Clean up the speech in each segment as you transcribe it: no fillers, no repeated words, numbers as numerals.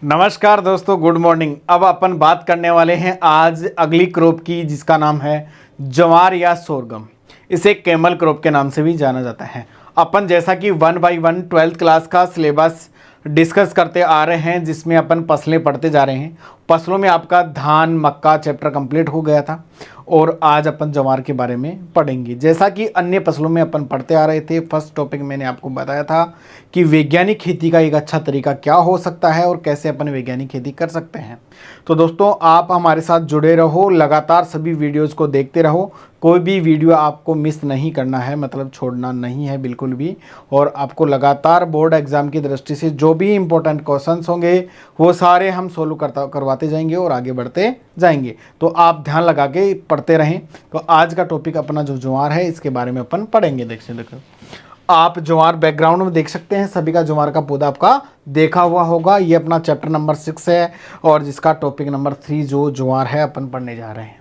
नमस्कार दोस्तों, good morning. अब अपन बात करने वाले हैं आज अगली क्रॉप की, जिसका नाम है ज्वार या सोरगम। इसे कैमल क्रॉप के नाम से भी जाना जाता है। अपन जैसा कि 1 बाई 1 12th क्लास का सिलेबस डिस्कस करते आ रहे हैं, जिसमें अपन फसलें पढ़ते जा रहे हैं। फसलों में आपका धान मक्का चैप्टर कंप्लीट हो गया था और आज अपन ज्वार के बारे में पढ़ेंगे। जैसा कि अन्य फसलों में अपन पढ़ते आ रहे थे, फर्स्ट टॉपिक मैंने आपको बताया था कि वैज्ञानिक खेती का एक अच्छा तरीका क्या हो सकता है और कैसे अपन वैज्ञानिक खेती कर सकते हैं। तो दोस्तों, आप हमारे साथ जुड़े रहो, लगातार सभी वीडियोज़ को देखते रहो। कोई भी वीडियो आपको मिस नहीं करना है, मतलब छोड़ना नहीं है बिल्कुल भी। और आपको लगातार बोर्ड एग्जाम की दृष्टि से जो भी इंपॉर्टेंट क्वेश्चंस होंगे वो सारे हम सोल्व करवाते जाएंगे और आगे बढ़ते जाएंगे। तो आप ध्यान लगा के पढ़ते रहें। तो आज का टॉपिक अपना जो ज्वार है, इसके बारे में अपन पढ़ेंगे। देखो आप ज्वार बैकग्राउंड में देख सकते हैं, सभी का ज्वार का पौधा आपका देखा हुआ होगा। ये अपना चैप्टर नंबर 6 है और जिसका टॉपिक नंबर 3 जो ज्वार है अपन पढ़ने जा रहे हैं।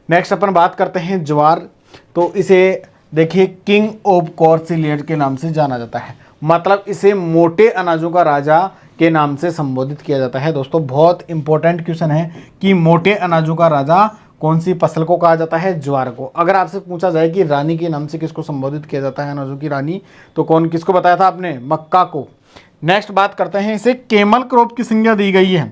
नेक्स्ट अपन बात करते हैं ज्वार। तो इसे देखिए किंग ऑफ कोर्सिलियड के नाम से जाना जाता है, मतलब इसे मोटे अनाजों का राजा के नाम से संबोधित किया जाता है। दोस्तों, बहुत इंपॉर्टेंट क्वेश्चन है कि मोटे अनाजों का राजा कौन सी फसल को कहा जाता है? ज्वार को। अगर आपसे पूछा जाए कि रानी के नाम से किसको संबोधित किया जाता है, अनाजों की रानी, तो कौन किसको बताया था आपने? मक्का को। नेक्स्ट बात करते हैं, इसे कैमल क्रॉप की संज्ञा दी गई है।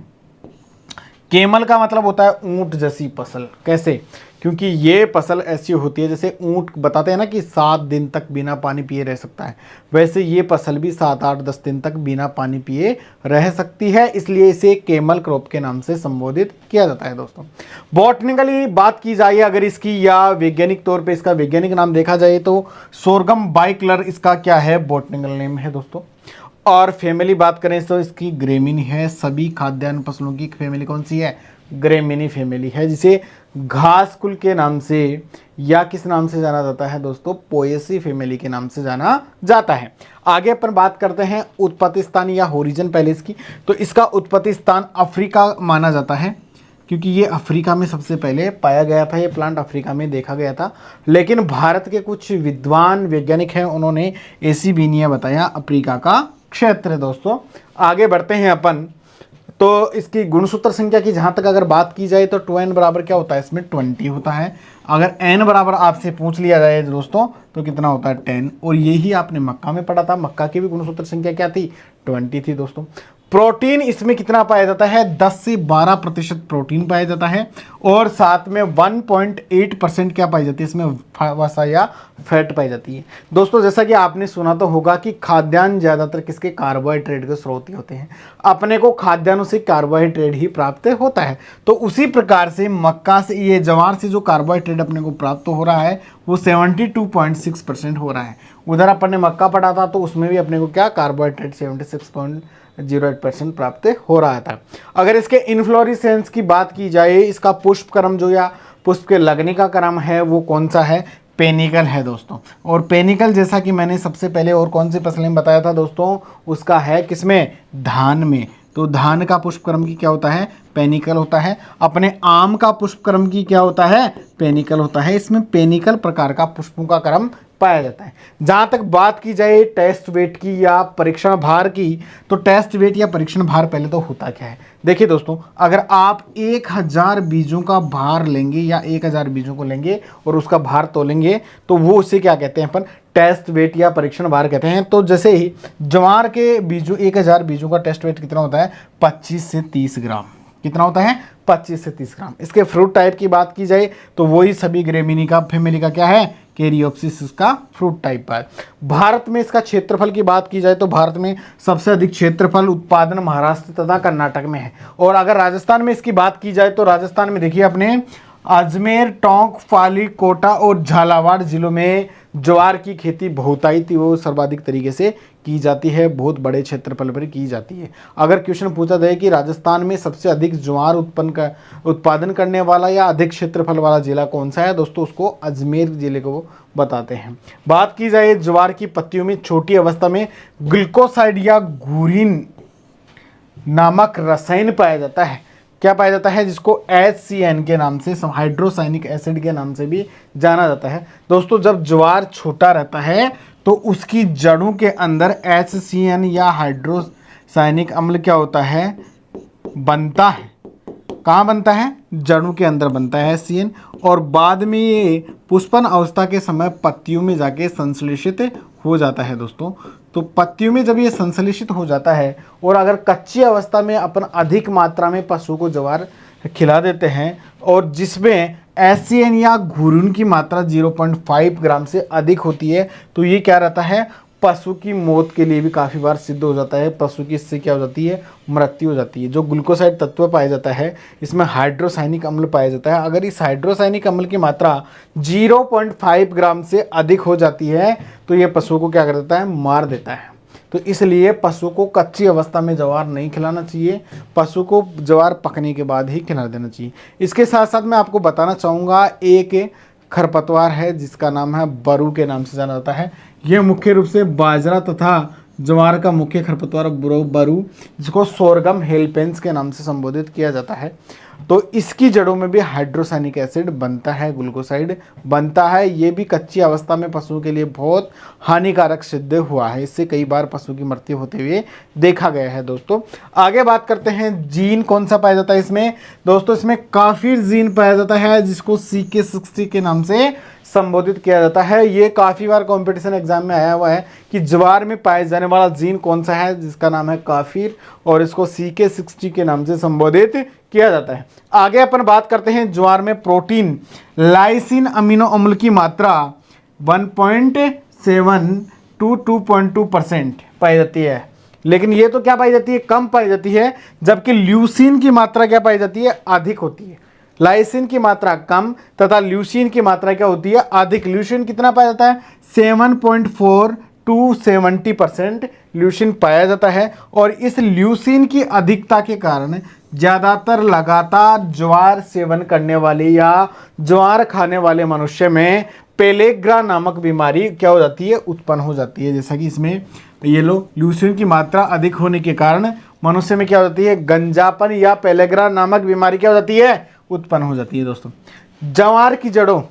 कैमल का मतलब होता है ऊंट जैसी फसल। कैसे? क्योंकि ये फसल ऐसी होती है जैसे ऊंट बताते हैं ना कि 7 दिन तक बिना पानी पिए रह सकता है, वैसे ये फसल भी 7, 8, 10 दिन तक बिना पानी पिए रह सकती है, इसलिए इसे कैमल क्रॉप के नाम से संबोधित किया जाता है। दोस्तों, बॉटनिकली बात की जाए अगर इसकी, या वैज्ञानिक तौर पे इसका वैज्ञानिक नाम देखा जाए तो सोरगम बाइकलर इसका क्या है? बॉटनिकल नेम है दोस्तों। और फैमिली बात करें तो इसकी ग्रेमिनी है। सभी खाद्यान्न फसलों की फैमिली कौन सी है? ग्रेमिनी फैमिली है, जिसे घास कुल के नाम से या किस नाम से जाना जाता है दोस्तों? पोएसी फैमिली के नाम से जाना जाता है। आगे अपन बात करते हैं उत्पत्ति स्थान या ओरिजिन पहले इसकी। तो इसका उत्पत्ति स्थान अफ्रीका माना जाता है, क्योंकि ये अफ्रीका में सबसे पहले पाया गया था। ये प्लांट अफ्रीका में देखा गया था, लेकिन भारत के कुछ विद्वान वैज्ञानिक हैं, उन्होंने एसीबीनिया बताया अफ्रीका का क्षेत्र है। दोस्तों, आगे बढ़ते हैं अपन। तो इसकी गुणसूत्र संख्या की जहाँ तक अगर बात की जाए तो 2n बराबर क्या होता है? इसमें 20 होता है। अगर n बराबर आपसे पूछ लिया जाए दोस्तों तो कितना होता है? 10। और यही आपने मक्का में पढ़ा था, मक्का की भी गुणसूत्र संख्या क्या थी? 20 थी। दोस्तों, प्रोटीन इसमें कितना पाया जाता है? 10 से 12% प्रोटीन पाया जाता है और साथ में 1.8% क्या पाई जाती है? इसमें वसा या फैट पाई जाती है। दोस्तों, जैसा कि आपने सुना तो होगा कि खाद्यान्न ज़्यादातर किसके? कार्बोहाइड्रेट के स्रोत ही होते हैं। अपने को खाद्यान्नों से कार्बोहाइड्रेट ही प्राप्त होता है। तो उसी प्रकार से मक्का से, ये ज्वार से जो कार्बोहाइड्रेट अपने को प्राप्त हो रहा है वो 72.6% हो रहा है। उधर अपन ने मक्का पढ़ा था तो उसमें भी अपने को क्या? कार्बोहाइड्रेट 76.08% प्राप्त हो रहा था। अगर इसके इन्फ्लोरेसेंस की बात की जाए, इसका पुष्प क्रम जो या पुष्प के लगने का क्रम है वो कौन सा है? पेनिकल है दोस्तों। और पेनिकल जैसा कि मैंने सबसे पहले और कौन सी फसलें बताया था दोस्तों, उसका है किसमें? धान में। तो धान का पुष्प क्रम की क्या होता है? पेनिकल होता है। अपने आम का पुष्प क्रम की क्या होता है? पेनिकल होता है। इसमें पेनिकल प्रकार का पुष्पों का क्रम पाया जाता है। जहाँ तक बात की जाए टेस्ट वेट की या परीक्षण भार की, तो टेस्ट वेट या परीक्षण भार पहले तो होता क्या है? देखिए दोस्तों, अगर आप 1000 बीजों का भार लेंगे या 1000 बीजों को लेंगे और उसका भार तोलेंगे तो वो उसे क्या कहते हैं? अपन टेस्ट वेट या परीक्षण भार कहते हैं। तो जैसे ही ज्वार के बीजों 1000 बीजों का टेस्ट वेट कितना होता है? 25 से 30 ग्राम। कितना होता है? 25 से 30 ग्राम। इसके फ्रूट टाइप की बात की जाए तो वही सभी ग्रेमिनी का फैमिली का क्या है? कैरियोप्सिस इसका फ्रूट टाइप है। भारत में इसका क्षेत्रफल की बात की जाए तो भारत में सबसे अधिक क्षेत्रफल उत्पादन महाराष्ट्र तथा कर्नाटक में है। और अगर राजस्थान में इसकी बात की जाए तो राजस्थान में देखिए अपने अजमेर, टोंक, पाली, कोटा और झालावाड़ जिलों में ज्वार की खेती बहुतायत वो सर्वाधिक तरीके से की जाती है, बहुत बड़े क्षेत्रफल पर की जाती है। अगर क्वेश्चन पूछा जाए कि राजस्थान में सबसे अधिक ज्वार उत्पादन करने वाला या अधिक क्षेत्रफल वाला जिला कौन सा है दोस्तों, उसको अजमेर जिले को बताते हैं। बात की जाए ज्वार की पत्तियों में छोटी अवस्था में ग्लूकोसाइड या घुरीन नामक रसायन पाया जाता है। क्या पाया जाता है? जिसको HCN के नाम से, हाइड्रोसाइनिक एसिड के नाम से भी जाना जाता है। दोस्तों, जब ज्वार छोटा रहता है तो उसकी जड़ों के अंदर HCN या हाइड्रोसाइनिक अम्ल क्या होता है? बनता है, कहाँ बनता है, जड़ों के अंदर बनता है HCN, और बाद में ये पुष्पन अवस्था के समय पत्तियों में जाके संश्लेषित हो जाता है दोस्तों। तो पत्तियों में जब ये संश्लेषित हो जाता है, और अगर कच्ची अवस्था में अपन अधिक मात्रा में पशु को ज्वार खिला देते हैं और जिसमें HCN या घुरुन की मात्रा 0.5 ग्राम से अधिक होती है, तो ये क्या रहता है, पशु की मौत के लिए भी काफ़ी बार सिद्ध हो जाता है। पशु की इससे क्या हो जाती है, मृत्यु हो जाती है। जो ग्लूकोसाइड तत्व पाया जाता है, इसमें हाइड्रोसाइनिक अम्ल पाया जाता है। अगर इस हाइड्रोसाइनिक अम्ल की मात्रा 0.5 ग्राम से अधिक हो जाती है, तो ये पशु को क्या कर देता है, मार देता है। तो इसलिए पशु को कच्ची अवस्था में ज्वार नहीं खिलाना चाहिए, पशु को ज्वार पकने के बाद ही खिला देना चाहिए। इसके साथ साथ मैं आपको बताना चाहूँगा, एक खरपतवार है जिसका नाम है बरू के नाम से जाना जाता है। यह मुख्य रूप से बाजरा तथा ज्वार का मुख्य खरपतवार बरू, जिसको सोरगम हेल्पेंस के नाम से संबोधित किया जाता है। तो इसकी जड़ों में भी हाइड्रोसाइनिक एसिड बनता है, ग्लूकोसाइड बनता है। ये भी कच्ची अवस्था में पशुओं के लिए बहुत हानिकारक सिद्ध हुआ है। इससे कई बार पशु की मृत्यु होते हुए देखा गया है। दोस्तों आगे बात करते हैं, जीन कौन सा पाया जाता है इसमें। दोस्तों इसमें काफिर जीन पाया जाता है, जिसको CK60 के नाम से संबोधित किया जाता है। ये काफ़ी बार कंपटीशन एग्जाम में आया हुआ है कि ज्वार में पाए जाने वाला जीन कौन सा है, जिसका नाम है काफिर, और इसको CK60 के नाम से संबोधित किया जाता है। आगे अपन बात करते हैं, ज्वार में प्रोटीन लाइसिन अमीनो अम्ल की मात्रा 1.7 to 2.2% पाई जाती है। लेकिन ये तो क्या पाई जाती है, कम पाई जाती है, जबकि ल्यूसीन की मात्रा क्या पाई जाती है, अधिक होती है। लाइसिन की मात्रा कम तथा ल्यूसीन की मात्रा क्या होती है, अधिक। ल्यूसीन कितना पाया जाता है, 7.4 to 70% ल्यूसीन पाया जाता है। और इस ल्यूसीन की अधिकता के कारण ज़्यादातर लगातार ज्वार सेवन करने वाले या ज्वार खाने वाले मनुष्य में पेलेग्रा नामक बीमारी क्या हो जाती है, उत्पन्न हो जाती है। जैसा कि इसमें ये लो, ल्यूसीन की मात्रा अधिक होने के कारण मनुष्य में क्या हो जाती है, गंजापन या पेलेग्रा नामक बीमारी क्या हो जाती है, उत्पन्न हो जाती है। दोस्तों ज्वार की जड़ों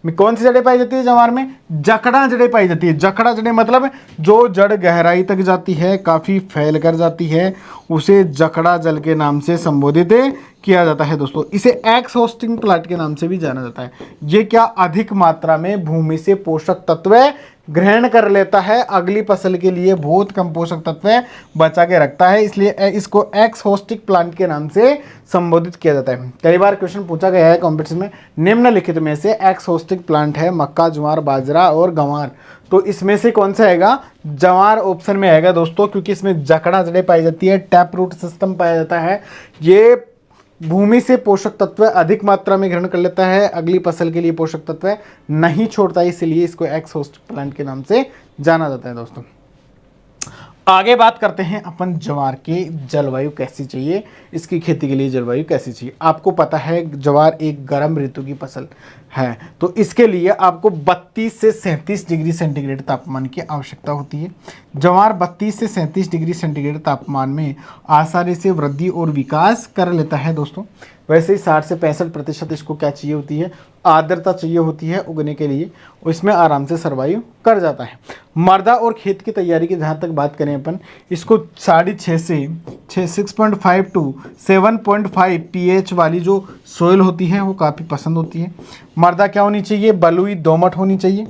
में कौन सी जड़ें पाई जाती है, ज्वार में जकड़ा जड़ें पाई जाती है। जकड़ा जड़ें मतलब जो जड़ गहराई तक जाती है, काफ़ी फैल कर जाती है, उसे जकड़ा जल के नाम से संबोधित किया जाता है। दोस्तों इसे एक्स होस्टिंग प्लांट के नाम से भी जाना जाता है। ये क्या अधिक मात्रा में भूमि से पोषक तत्व ग्रहण कर लेता है, अगली फसल के लिए बहुत कम पोषक तत्व बचा के रखता है, इसलिए इसको एक्स होस्टिक प्लांट के नाम से संबोधित किया जाता है। कई बार क्वेश्चन पूछा गया है कॉम्पिटिशन में, निम्नलिखित में से एक्स होस्टिक प्लांट है मक्का, ज्वार, बाजरा और गंवार, तो इसमें से कौन सा आएगा, ज्वार ऑप्शन में आएगा दोस्तों, क्योंकि इसमें जकड़ा जड़ें पाई जाती है, टैप रूट सिस्टम पाया जाता है। ये भूमि से पोषक तत्व अधिक मात्रा में ग्रहण कर लेता है, अगली फसल के लिए पोषक तत्व नहीं छोड़ता, इसलिए इसको एक्स होस्ट प्लांट के नाम से जाना जाता है। दोस्तों आगे बात करते हैं अपन ज्वार के जलवायु कैसी चाहिए, इसकी खेती के लिए जलवायु कैसी चाहिए। आपको पता है ज्वार एक गर्म ऋतु की फसल है, तो इसके लिए आपको 32 से 37 डिग्री सेंटीग्रेड तापमान की आवश्यकता होती है। ज्वार 32 से 37 डिग्री सेंटीग्रेड तापमान में आसानी से वृद्धि और विकास कर लेता है। दोस्तों वैसे ही 60 से 65% इसको क्या चाहिए होती है, आर्द्रता चाहिए होती है उगने के लिए, इसमें आराम से सर्वाइव कर जाता है। मृदा और खेत की तैयारी की जहाँ तक बात करें अपन, इसको 6.5 से 6.5 टू 7.5 pH वाली जो सोइल होती है वो काफ़ी पसंद होती है। मृदा क्या होनी चाहिए, बलुई दोमट होनी चाहिए,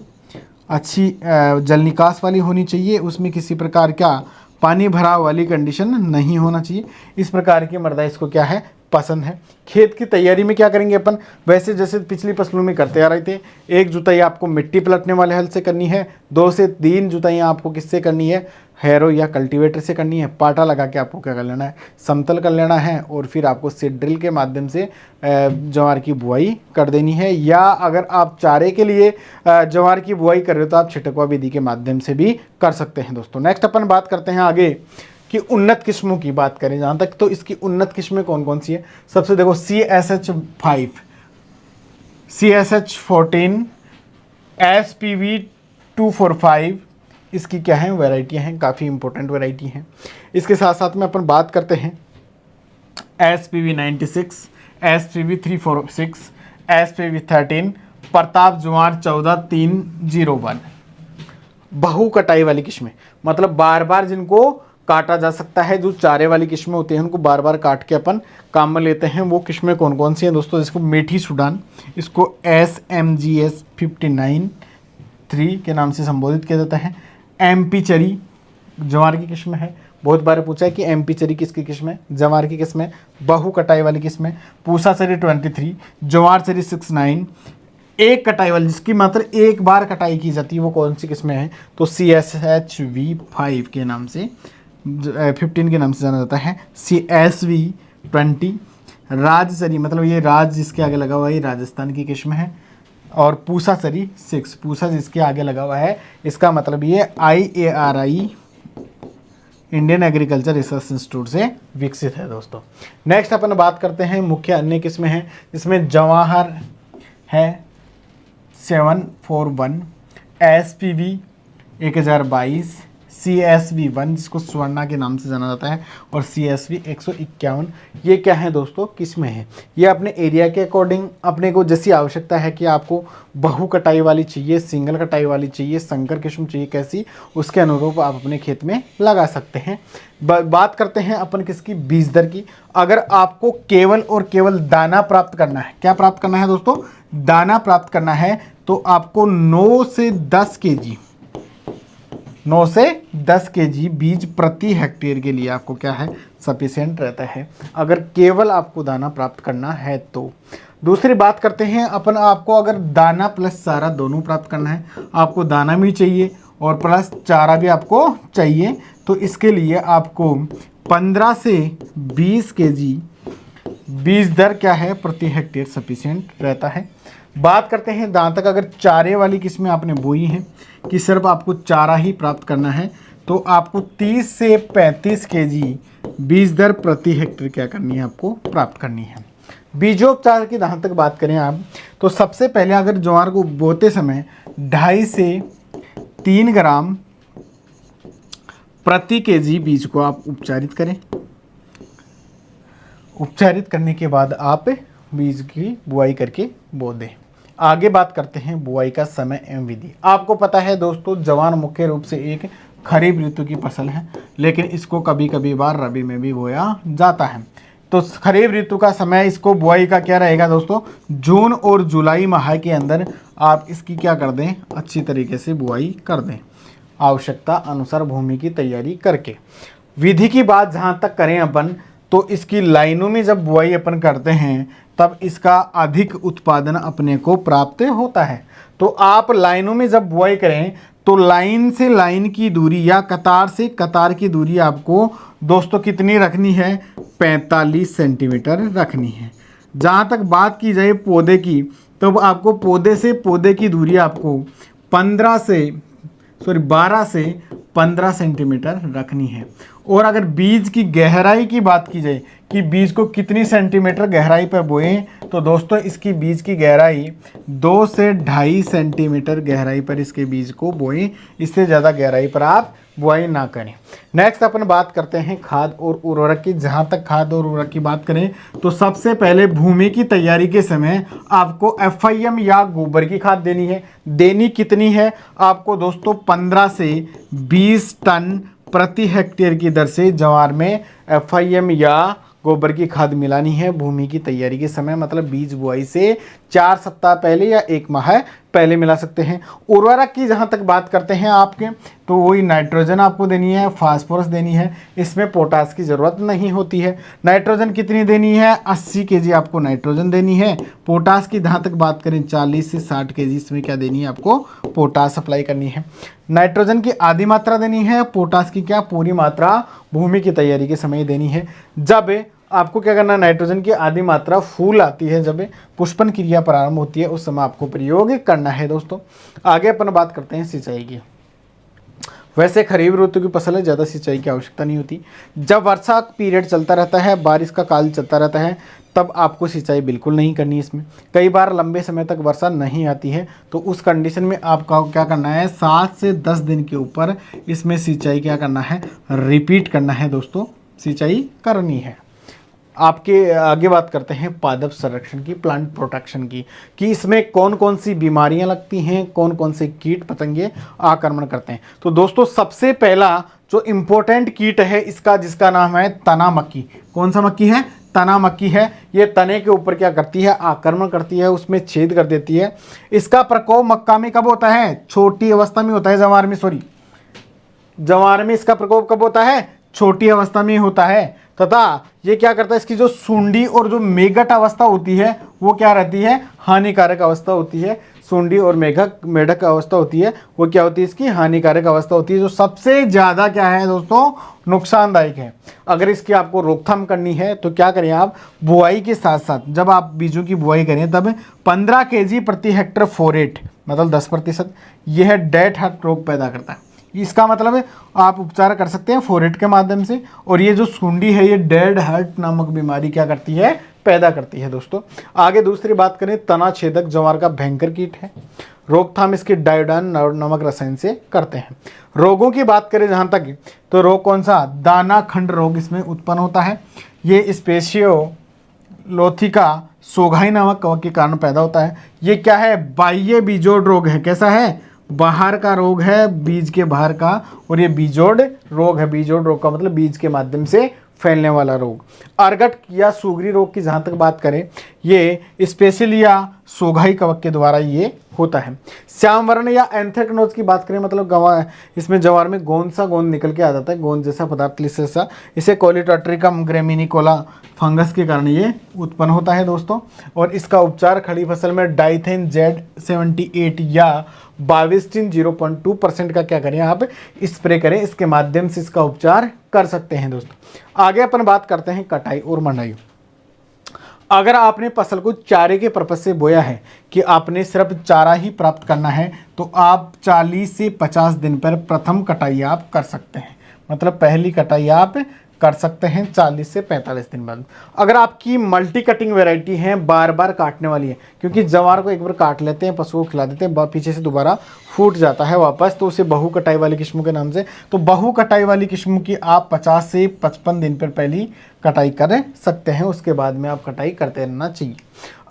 अच्छी जल निकास वाली होनी चाहिए, उसमें किसी प्रकार का पानी भराव वाली कंडीशन नहीं होना चाहिए। इस प्रकार की मृदा इसको क्या है, पसंद है। खेत की तैयारी में क्या करेंगे अपन, वैसे जैसे पिछली फसलों में करते आ रहे थे, एक जुताई आपको मिट्टी पलटने वाले हल से करनी है, 2 से 3 जुताइयाँ आपको किससे करनी है, हैरो या कल्टीवेटर से करनी है। पाटा लगा के आपको क्या कर लेना है, समतल कर लेना है, और फिर आपको सीड ड्रिल के माध्यम से ज्वार की बुआई कर देनी है। या अगर आप चारे के लिए ज्वार की बुआई कर रहे हो तो आप छिटकवा विधि के माध्यम से भी कर सकते हैं। दोस्तों नेक्स्ट अपन बात करते हैं आगे कि उन्नत किस्मों की बात करें जहाँ तक, तो इसकी उन्नत किस्में कौन कौन सी है। सबसे देखो CSH5, CSH14, SPV 245, इसकी क्या है, वैरायटियाँ हैं, काफ़ी इंपॉर्टेंट वैरायटी हैं। इसके साथ साथ में अपन बात करते हैं SPV 96, SPV 346, SPV 13, प्रताप ज्वार 14301, बहु कटाई वाली किस्में, मतलब बार बार जिनको काटा जा सकता है। जो चारे वाली किस्में होती हैं उनको बार बार काट के अपन काम में लेते हैं। वो किस्में कौन कौन सी हैं दोस्तों? इसको मीठी सूडान, इसको SMGS 59-3 के नाम से संबोधित किया जाता है। MP चरी जवार की किस्म है, बहुत बार पूछा है कि MP चरी किसकी किस्म है? जवार की किस्म है, बहु कटाई वाली किस्म है। पूसा चरी 23, जवार चरी 69, एक कटाई वाली जिसकी मात्र एक बार कटाई की जाती है वो कौन सी किस्में हैं? तो CSHV 5 के नाम से 15 के नाम से जाना जाता है। CSV 20 राजसरी, मतलब ये राज जिसके आगे लगा हुआ है ये राजस्थान की किस्म है। और पूसा सरी 6, पूसा जिसके आगे लगा हुआ है इसका मतलब ये IARI Indian agriculture research institute से विकसित है दोस्तों। नेक्स्ट अपन बात करते हैं मुख्य अन्य किस्में हैं, जिसमें जवाहर है 741, SPV 1022, CSV 1 जिसको स्वर्णा के नाम से जाना जाता है, और CSV 151। ये क्या है दोस्तों? किस्में हैं। ये अपने एरिया के अकॉर्डिंग अपने को जैसी आवश्यकता है कि आपको बहु कटाई वाली चाहिए, सिंगल कटाई वाली चाहिए, संकर किस्म चाहिए कैसी, उसके अनुरूप आप अपने खेत में लगा सकते हैं। बात करते हैं अपन किसकी? बीज दर की। अगर आपको केवल और केवल दाना प्राप्त करना है, क्या प्राप्त करना है दोस्तों? दाना प्राप्त करना है, तो आपको 9 से 10 kg 9 से 10 kg बीज प्रति हेक्टेयर के लिए आपको क्या है? सफिशिएंट रहता है, अगर केवल आपको दाना प्राप्त करना है तो। दूसरी बात करते हैं अपन, आपको अगर दाना प्लस चारा दोनों प्राप्त करना है, आपको दाना भी चाहिए और प्लस चारा भी आपको चाहिए, तो इसके लिए आपको 15 से 20 kg बीज दर क्या है? प्रति हेक्टेयर सफिशिएंट रहता है। बात करते हैं दांत तक, अगर चारे वाली किस्में आपने बोई हैं कि सिर्फ आपको चारा ही प्राप्त करना है, तो आपको 30 से 35 kg बीज दर प्रति हेक्टेयर क्या करनी है? आपको प्राप्त करनी है। बीजोपचार की जहाँ तक बात करें आप, तो सबसे पहले अगर ज्वार को बोते समय 2.5 से 3 ग्राम प्रति kg बीज को आप उपचारित करें। उपचारित करने के बाद आप बीज की बुआई करके बो दें। आगे बात करते हैं बुआई का समय एवं विधि। आपको पता है दोस्तों, जवार मुख्य रूप से एक खरीफ ऋतु की फसल है, लेकिन इसको कभी कभी बार रबी में भी बोया जाता है। तो खरीफ ऋतु का समय इसको बुआई का क्या रहेगा दोस्तों? जून और जुलाई माह के अंदर आप इसकी क्या कर दें? अच्छी तरीके से बुआई कर दें, आवश्यकता अनुसार भूमि की तैयारी करके। विधि की बात जहाँ तक करें अपन, तो इसकी लाइनों में जब बुआई अपन करते हैं तब इसका अधिक उत्पादन अपने को प्राप्त होता है। तो आप लाइनों में जब बुआई करें तो लाइन से लाइन की दूरी या कतार से कतार की दूरी आपको दोस्तों कितनी रखनी है? 45 सेंटीमीटर रखनी है। जहाँ तक बात की जाए पौधे की, तो आपको पौधे से पौधे की दूरी आपको 12 से 15 सेंटीमीटर रखनी है। और अगर बीज की गहराई की बात की जाए कि बीज को कितनी सेंटीमीटर गहराई पर बोएं, तो दोस्तों इसकी बीज की गहराई 2 से 2.5 सेंटीमीटर गहराई पर इसके बीज को बोएं। इससे ज़्यादा गहराई पर आप बुआई ना करें। नेक्स्ट अपन बात करते हैं खाद और उर्वरक की। जहाँ तक खाद और उर्वरक की बात करें, तो सबसे पहले भूमि की तैयारी के समय आपको FIM या गोबर की खाद देनी है। देनी कितनी है आपको दोस्तों? 15 से 20 टन प्रति हेक्टेयर की दर से ज्वार में FIM या गोबर की खाद मिलानी है भूमि की तैयारी के समय, मतलब बीज बुआई से 4 सप्ताह पहले या 1 माह पहले मिला सकते हैं। उर्वरक की जहाँ तक बात करते हैं आपके, तो वही नाइट्रोजन आपको देनी है, फास्फोरस देनी है, इसमें पोटास की ज़रूरत नहीं होती है। नाइट्रोजन कितनी देनी है? 80 kg आपको नाइट्रोजन देनी है। पोटास की जहाँ तक बात करें 40 से 60 kg इसमें क्या देनी है? आपको पोटास सप्लाई करनी है। नाइट्रोजन की आधी मात्रा देनी है, पोटास की क्या पूरी मात्रा भूमि की तैयारी के समय देनी है। जब आपको क्या करना है? नाइट्रोजन की आधी मात्रा फूल आती है, जब पुष्पन क्रिया प्रारंभ होती है उस समय आपको प्रयोग करना है दोस्तों। आगे अपन बात करते हैं सिंचाई की। वैसे खरीफ ऋतु की फसल है, ज़्यादा सिंचाई की आवश्यकता नहीं होती। जब वर्षा पीरियड चलता रहता है, बारिश का काल चलता रहता है, तब आपको सिंचाई बिल्कुल नहीं करनी इसमें। कई बार लंबे समय तक वर्षा नहीं आती है, तो उस कंडीशन में आपका क्या करना है? 7 से 10 दिन के ऊपर इसमें सिंचाई क्या करना है? रिपीट करना है दोस्तों, सिंचाई करनी है। आपके आगे बात करते हैं पादप संरक्षण की, प्लांट प्रोटेक्शन की, कि इसमें कौन कौन सी बीमारियां लगती हैं, कौन कौन से कीट पतंगे आक्रमण करते हैं। तो दोस्तों सबसे पहला जो इम्पोर्टेंट कीट है इसका, जिसका नाम है तना मक्खी। कौन सा मक्खी है? तना मक्खी है। ये तने के ऊपर क्या करती है? आक्रमण करती है, उसमें छेद कर देती है। इसका प्रकोप मक्का में कब होता है? छोटी अवस्था में होता है, जवार में, सॉरी, जवार में इसका प्रकोप कब होता है? छोटी अवस्था में होता है। तथा ये क्या करता है, इसकी जो सूंडी और जो मेगट अवस्था होती है वो क्या रहती है? हानिकारक अवस्था होती है। सूंडी और मेढक अवस्था होती है वो क्या होती है? इसकी हानिकारक अवस्था होती है, जो सबसे ज़्यादा क्या है दोस्तों? नुकसानदायक है। अगर इसकी आपको रोकथाम करनी है तो क्या करें आप? बुआई के साथ साथ जब आप बीजों की बुआई करें तब 15 kg प्रति हेक्टर फोरेट, मतलब 10%, यह डेड हार्ट रोग पैदा करता है। इसका मतलब है आप उपचार कर सकते हैं फोरेट के माध्यम से। और ये जो सुंडी है ये डेड हार्ट नामक बीमारी क्या करती है? पैदा करती है दोस्तों। आगे दूसरी बात करें, तना छेदक जवार का भयंकर कीट है। रोकथाम इसकी डायोडान नामक रसायन से करते हैं। रोगों की बात करें जहाँ तक, तो रोग कौन सा? दाना खंड रोग इसमें उत्पन्न होता है। ये स्पेशियो लोथिका सोघाई नामक कवक के कारण पैदा होता है। ये क्या है? बाह्य बीजोड़ रोग है। कैसा है? बाहर का रोग है, बीज के बाहर का, और ये बीजोड़ रोग है। बीजोड़ रोग का मतलब बीज के माध्यम से फैलने वाला रोग। अर्गट या सुगरी रोग की जहाँ तक बात करें, ये स्पेशलिया सोघाई कवक के द्वारा ये होता है। श्याम वर्ण या एंथ्रेक्नोज की बात करें, मतलब इसमें जवार में गोंद सा गोंद निकल के आ जाता है, गोंद जैसा पदार्थ जैसा। इसे कोलिटोट्रिकम ग्रेमिनिकोला फंगस के कारण ये उत्पन्न होता है दोस्तों। और इसका उपचार खड़ी फसल में डाइथेन Z78 या बाविस्टिन 0.2% का क्या करें आप? स्प्रे करें। इसके माध्यम से इसका उपचार कर सकते हैं दोस्तों। आगे अपन बात करते हैं कटाई और मंडाई। अगर आपने फसल को चारे के पर्पज से बोया है कि आपने सिर्फ चारा ही प्राप्त करना है, तो आप 40 से 50 दिन पर प्रथम कटाई आप कर सकते हैं। मतलब पहली कटाई आप कर सकते हैं 40 से 45 दिन बाद। अगर आपकी मल्टी कटिंग वैरायटी है, बार बार काटने वाली है, क्योंकि जवार को एक बार काट लेते हैं, पशु को खिला देते हैं, पीछे से दोबारा फूट जाता है वापस, तो उसे बहु कटाई वाली किस्मों के नाम से, तो बहु कटाई वाली किस्मों की आप 50 से 55 दिन पर पहली कटाई कर सकते हैं। उसके बाद में आप कटाई करते रहना चाहिए।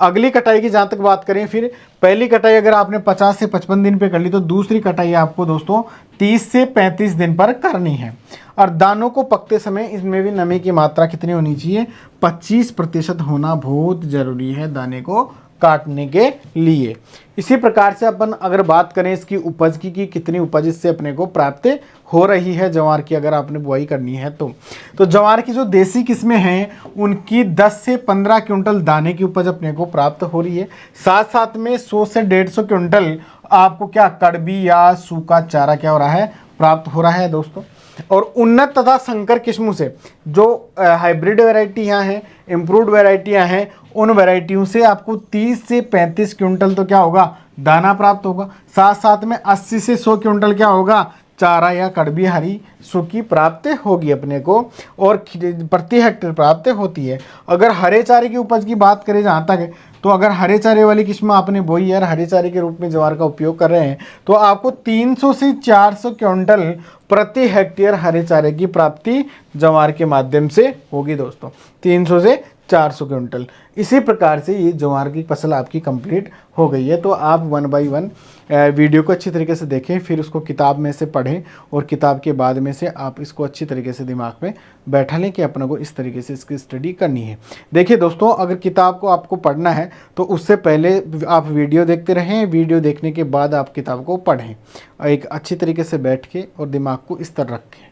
अगली कटाई की जहाँ तक बात करें, फिर पहली कटाई अगर आपने 50 से 55 दिन पे कर ली, तो दूसरी कटाई आपको दोस्तों 30 से 35 दिन पर करनी है। और दानों को पकते समय इसमें भी नमी की मात्रा कितनी होनी चाहिए? 25% होना बहुत ज़रूरी है दाने को काटने के लिए। इसी प्रकार से अपन अगर बात करें इसकी उपज की कि कितनी उपज इससे अपने को प्राप्त हो रही है जवार की, अगर आपने बुआई करनी है तो जवार की जो देसी किस्में हैं उनकी 10 से 15 क्विंटल दाने की उपज अपने को प्राप्त हो रही है। साथ साथ में 100 से 150 क्विंटल आपको क्या कड़बी या सूखा चारा क्या हो रहा है? प्राप्त हो रहा है दोस्तों। और उन्नत तथा संकर किस्मों से जो हाइब्रिड वैरायटियाँ हैं, इम्प्रूव्ड वैरायटियाँ हैं, उन वैरायटियों से आपको 30 से 35 क्विंटल तो क्या होगा? दाना प्राप्त होगा। साथ साथ में 80 से 100 क्विंटल क्या होगा? चारा या कड़बी हरी सूखी प्राप्त होगी अपने को, और प्रति हेक्टेयर प्राप्त होती है। अगर हरे चारे की उपज की बात करें जहाँ तक है, तो अगर हरे चारे वाली किस्म आपने बोई है, हरे चारे के रूप में जवार का उपयोग कर रहे हैं, तो आपको 300 से 400 क्विंटल प्रति हेक्टेयर हरे चारे की प्राप्ति जवार के माध्यम से होगी दोस्तों। 300 से 400 क्विंटल। इसी प्रकार से ये जवार की फसल आपकी कंप्लीट हो गई है। तो आप 1 बाय 1 वीडियो को अच्छी तरीके से देखें, फिर उसको किताब में से पढ़ें, और किताब के बाद में से आप इसको अच्छी तरीके से दिमाग में बैठा लें कि अपने को इस तरीके से इसकी स्टडी करनी है। देखिए दोस्तों, अगर किताब को आपको पढ़ना है तो उससे पहले आप वीडियो देखते रहें, वीडियो देखने के बाद आप किताब को पढ़ें, एक अच्छी तरीके से बैठ के और दिमाग को इस तरह रखें।